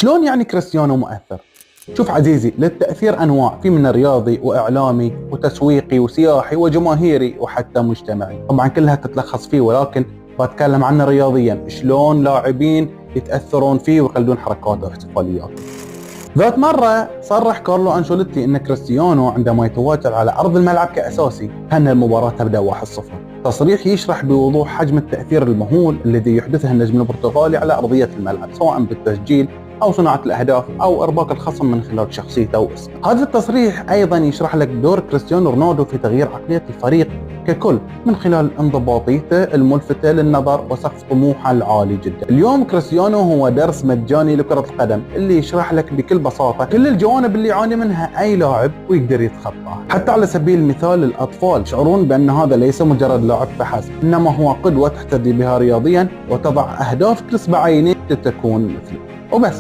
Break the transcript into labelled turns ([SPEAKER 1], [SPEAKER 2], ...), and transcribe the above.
[SPEAKER 1] شلون يعني كريستيانو مؤثر؟ شوف عزيزي، للتأثير أنواع، في من رياضي وإعلامي وتسويقي وسياحي وجماهيري وحتى مجتمعي. طبعا كلها تتلخص فيه، ولكن بتكلم عنه رياضيا، شلون لاعبين يتأثرون فيه ويقلدون حركاته واحتفالياته. ذات مرة صرح كارلو أنشيلوتي أن كريستيانو عندما يتواجد على أرض الملعب كأساسي كأن المباراة تبدأ 1-0. تصريح يشرح بوضوح حجم التأثير المهول الذي يحدثه النجم البرتغالي على أرضية الملعب، سواء بالتسجيل أو صناعة الأهداف أو إرباك الخصم من خلال شخصيته واسمه. هذا التصريح أيضا يشرح لك دور كريستيانو رونالدو في تغيير عقلية الفريق ككل من خلال انضباطيته الملفتة للنظر وسقف طموحه العالي جدا. اليوم كريستيانو هو درس مجاني لكرة القدم اللي يشرح لك بكل بساطة كل الجوانب اللي يعاني منها أي لاعب ويقدر يتخطاها. حتى على سبيل المثال الأطفال يشعرون بأن هذا ليس مجرد لاعب فحسب، إنما هو قدوة تحتذي بها رياضيا وتضع أهداف تسبع عينيك لتكون مثله. وبس.